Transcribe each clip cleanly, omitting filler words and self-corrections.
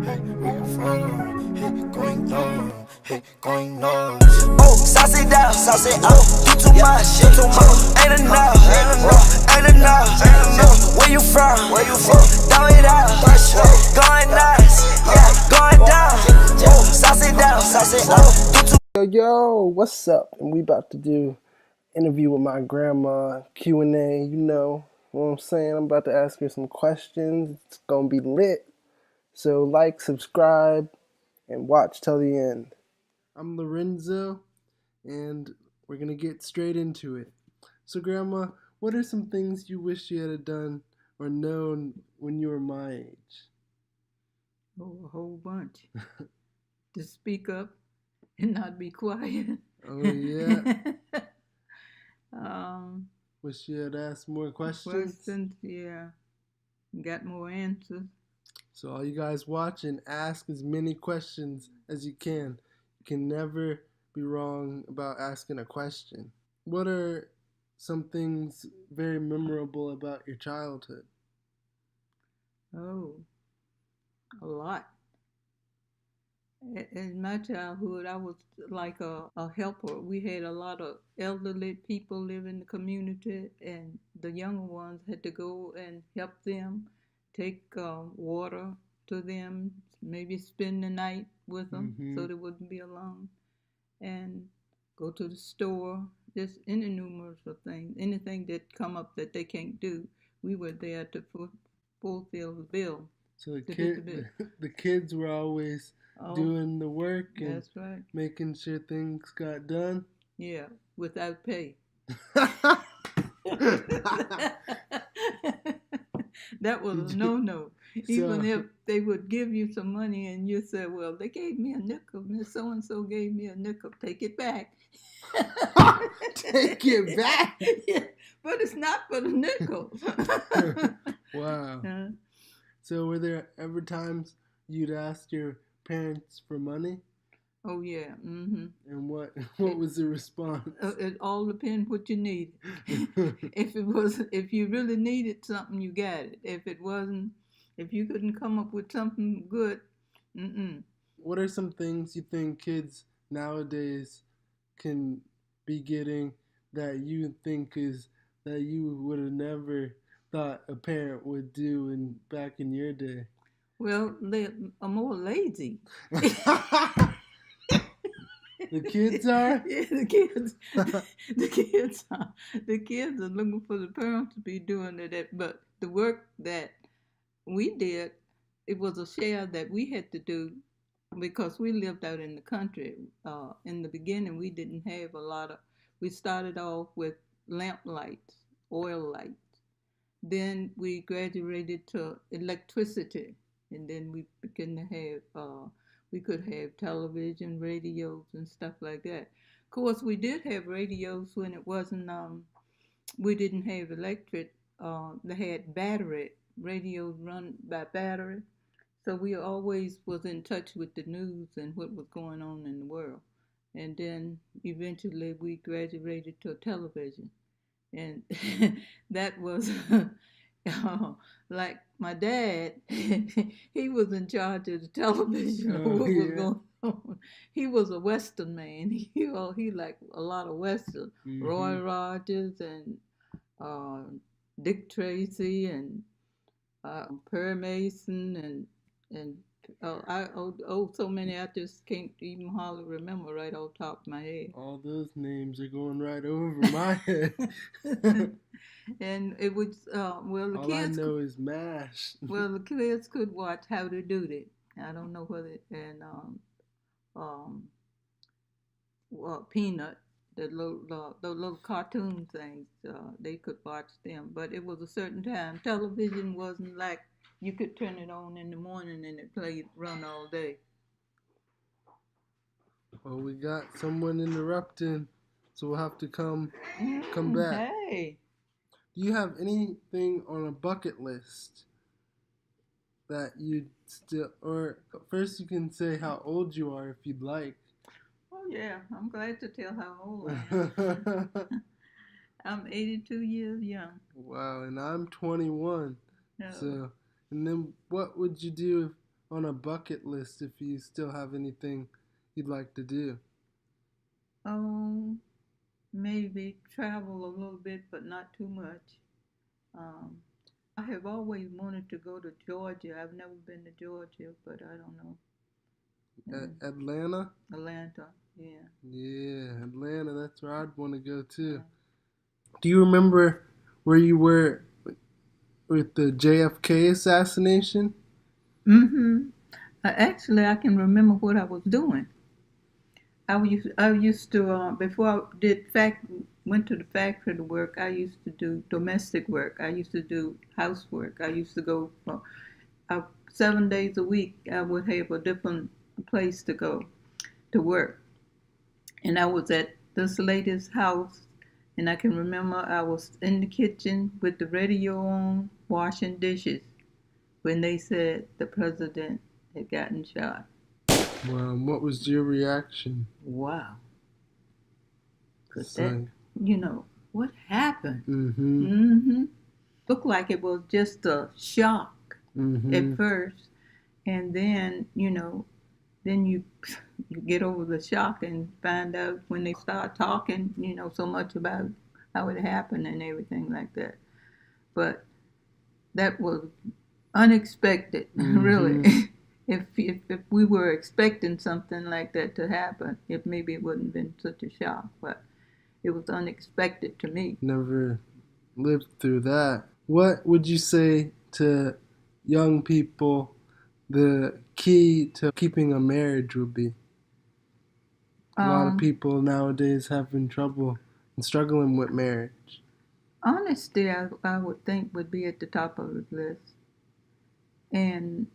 Oh, sauce it down, sauce it up. You too much, ain't enough, ain't enough. Where you from? Throw it out, going nuts, yeah, going down. Oh, sauce it down, sauce it up. Yo, what's up? And we about to do interview with my grandma, Q&A, you know what I'm saying? I'm about to ask her some questions. It's gonna be lit. So like, subscribe, and watch till the end. I'm Lorenzo, and we're gonna get straight into it. So grandma, what are some things you wish you had done or known when you were my age? Oh, a whole bunch. To speak up and not be quiet. Oh yeah. um, Wish you had asked more questions. Yeah. Got more answers. So all you guys watching, ask as many questions as you can. You can never be wrong about asking a question. What are some things very memorable about your childhood? Oh, a lot. In my childhood, I was like a helper. We had a lot of elderly people live in the community, and the younger ones had to go and help them, take water to them, maybe spend the night with them so they wouldn't be alone, and go to the store, just any numerous of things, anything that come up that they can't do, we were there to fulfill the bill. So the kids were always doing the work and that's right, making sure things got done. Yeah, without pay. That was a no-no. Even if they would give you some money and you said, well, they gave me a nickel, Miss So-and-so gave me a nickel, take it back. Take it back? Yeah, but it's not for the nickel. Wow. So were there ever times you'd ask your parents for money? Oh yeah. Mm-hmm. And what was the response? It all depends what you need. If you really needed something, you got it. If it wasn't, if you couldn't come up with something good, What are some things you think kids nowadays can be getting that you think that you would have never thought a parent would do back in your day? Well, they are more lazy. The kids are? Yeah, the kids. The kids are looking for the parents to be doing it. But the work that we did, it was a share that we had to do because we lived out in the country. In the beginning, we didn't have a lot of. We started off with lamp lights, oil lights. Then we graduated to electricity, and then we began to have. We could have television, radios, and stuff like that. Of course, we did have radios when it wasn't. We didn't have electric. They had battery radios run by battery, so we always was in touch with the news and what was going on in the world. And then eventually we graduated to television, and that was like my dad. He was in charge of the television. What was going on? He was a Western man. He liked a lot of Western. Roy Rogers and Dick Tracy and Perry Mason and so many I just can't even hardly remember right off the top of my head. All those names are going right over my head. And it was well, the all kids. I know is MASH. Well, the kids could watch How to Do That. I don't know whether well, Peanut, the little cartoon things, they could watch them. But it was a certain time. Television wasn't like you could turn it on in the morning and it run all day. Well, we got someone interrupting, so we'll have to come back. Hey. Do you have anything on a bucket list that you'd still, or first you can say how old you are if you'd like. Oh yeah, I'm glad to tell how old I am. I'm 82 years young. Wow, and I'm 21. No. So, and then what would you do on a bucket list if you still have anything you'd like to do. Um, Maybe travel a little bit, but not too much. Um, I have always wanted to go to Georgia. I've never been to Georgia, but I don't know. Atlanta? Atlanta, yeah. Yeah, Atlanta, that's where I'd want to go too. Yeah. Do you remember where you were with the JFK assassination? Mm-hmm. Actually, I can remember what I was doing. I used to before I went to the factory to work. I used to do domestic work. I used to do housework. I used to go for 7 days a week. I would have a different place to go to work, and I was at this lady's house. And I can remember I was in the kitchen with the radio on, washing dishes, when they said the president had gotten shot. What was your reaction? Wow. Because that, So, what happened? mm-hmm, Mm-hmm. Looked like it was just a shock mm-hmm. at first. And then, then you get over the shock and find out when they start talking, so much about how it happened and everything like that. But that was unexpected, really. Mm-hmm. If we were expecting something like that to happen, if maybe it wouldn't have been such a shock. But it was unexpected to me. Never lived through that. What would you say to young people the key to keeping a marriage would be? A lot of Um, people nowadays having trouble and struggling with marriage. Honesty, I would think, would be at the top of the list, and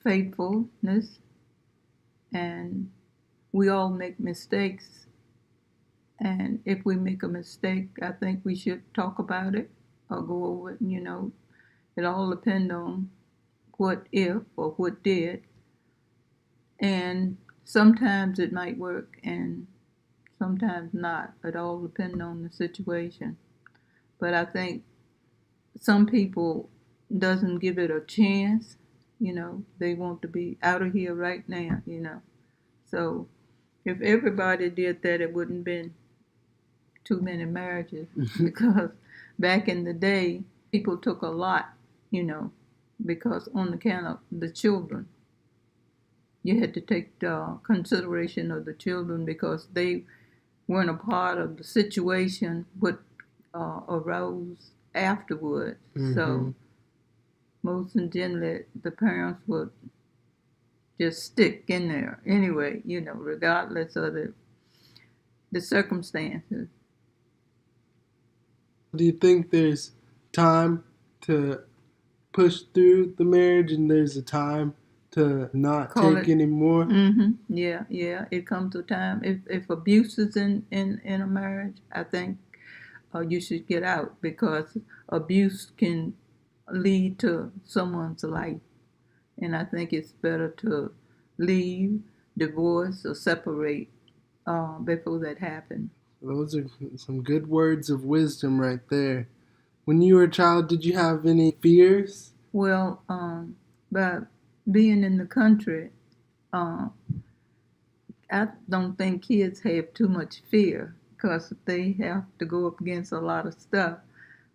faithfulness. And we all make mistakes. And if we make a mistake, I think we should talk about it or go over it. It all depends on what if or what did. And sometimes it might work and sometimes not. It all depends on the situation. But I think some people doesn't give it a chance. They want to be out of here right now. So if everybody did that, it wouldn't been too many marriages because back in the day, people took a lot, you know, because on account of the children, you had to take consideration of the children because they weren't a part of the situation what arose afterwards. Mm-hmm. So most generally, the parents would just stick in there anyway, regardless of the circumstances. Do you think there's time to push through the marriage and there's a time to not Call take it. anymore? Mm-hmm. Yeah. It comes a time if abuse is in a marriage, I think you should get out because abuse can lead to someone's life, and I think it's better to leave, divorce, or separate before that happens. Those are some good words of wisdom right there. When you were a child, did you have any fears? Well, by being in the country, uh, I don't think kids have too much fear because they have to go up against a lot of stuff.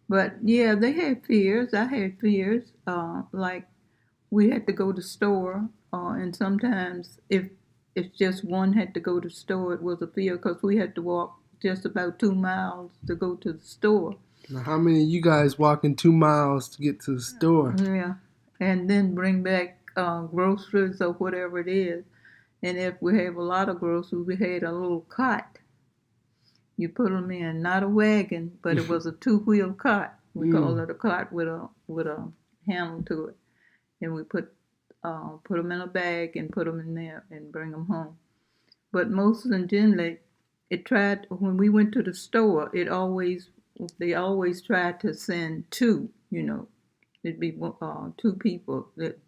But yeah, they had fears. I had fears. Like we had to go to store, and sometimes if just one had to go to store, it was a fear because we had to walk just about 2 miles to go to the store. Now, how many of you guys walking 2 miles to get to the store? Yeah, and then bring back groceries or whatever it is. And if we have a lot of groceries, we had a little cart. You put them in, not a wagon, but it was a two-wheel cart. We call it a cart with a handle to it, and we put them in a bag and put them in there and bring them home. But most of them generally, it tried when we went to the store. They always tried to send two. It'd be two people that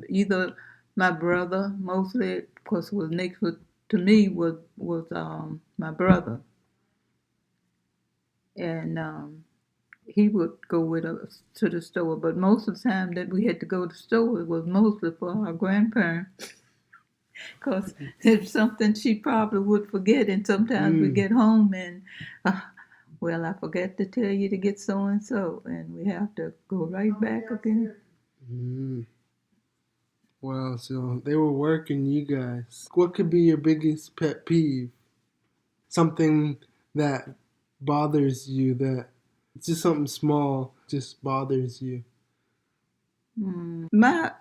either my brother mostly, of course, was next to me was my brother, and he would go with us to the store. But most of the time that we had to go to the store, it was mostly for our grandparents. Because it's something she probably would forget. And sometimes we get home and, well, I forgot to tell you to get so and so. And we have to go right back again. Wow, so they were working you guys. What could be your biggest pet peeve? Something that bothers you, that it's just something small, just bothers you. My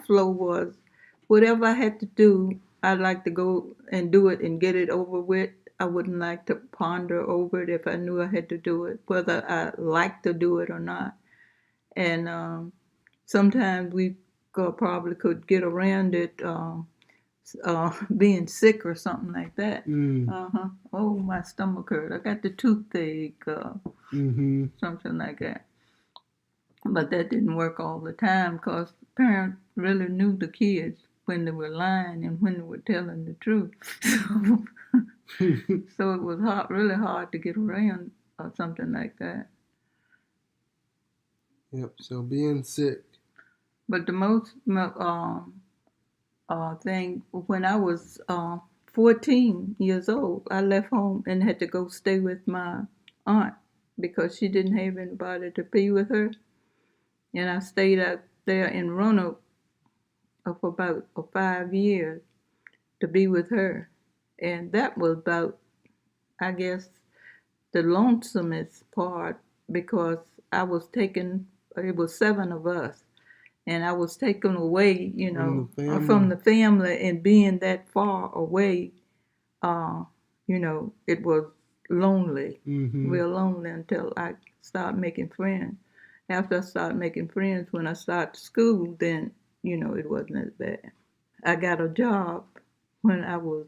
flow was whatever I had to do, I'd like to go and do it and get it over with. I wouldn't like to ponder over it if I knew I had to do it, whether I like to do it or not. And sometimes we probably could get around it being sick or something like that. Oh, my stomach hurt. I got the toothache, something like that. But that didn't work all the time because parents really knew the kids when they were lying and when they were telling the truth. So it was really hard to get around something like that. Yep, so being sick. But the most thing, when I was 14 years old, I left home and had to go stay with my aunt because she didn't have anybody to be with her. And I stayed out there in Roanoke for about 5 years to be with her. And that was about, I guess, the lonesomest part because I was taken, it was 7 of us, and I was taken away, from the family, and being that far away, it was lonely, real lonely until I started making friends. After I started making friends, when I started school, then, it wasn't as bad. I got a job when I was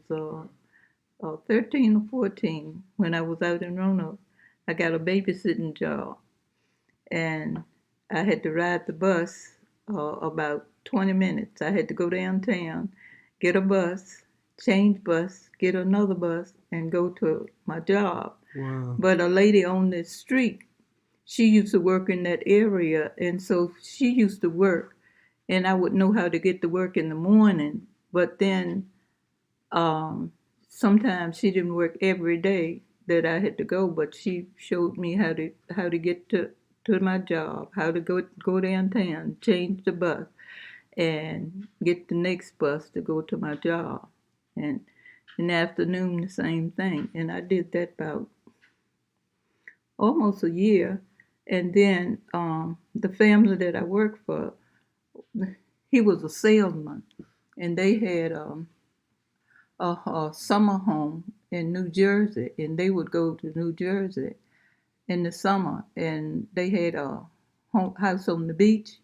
13 or 14, when I was out in Roanoke. I got a babysitting job, and I had to ride the bus about 20 minutes. I had to go downtown, get a bus, change bus, get another bus, and go to my job. Wow. But a lady on the street, she used to work in that area, and so she used to work, and I would know how to get to work in the morning. But then sometimes she didn't work every day that I had to go, but she showed me how to get to my job, how to go downtown, change the bus, and get the next bus to go to my job. And in the afternoon, the same thing. And I did that about almost a year. And then the family that I worked for, he was a salesman, and they had a summer home in New Jersey, and they would go to New Jersey in the summer, and they had a house on the beach,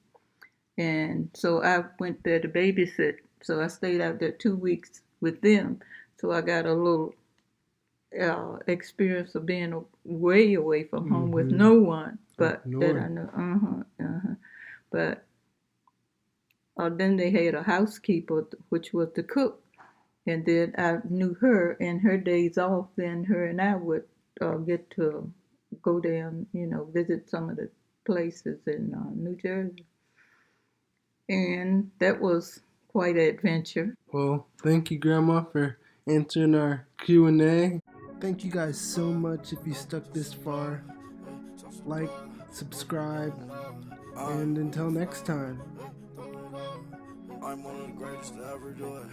and so I went there to babysit. So I stayed out there 2 weeks with them. So I got a little experience of being way away from home with no one, but that I know. But then they had a housekeeper, which was the cook, and then I knew her. And her days off, then her and I would get to go down, visit some of the places in New Jersey. And that was quite an adventure. Well, thank you, Grandma, for answering our Q&A. Thank you guys so much if you stuck this far. Like, subscribe, and until next time. I'm one of the greatest to ever do it.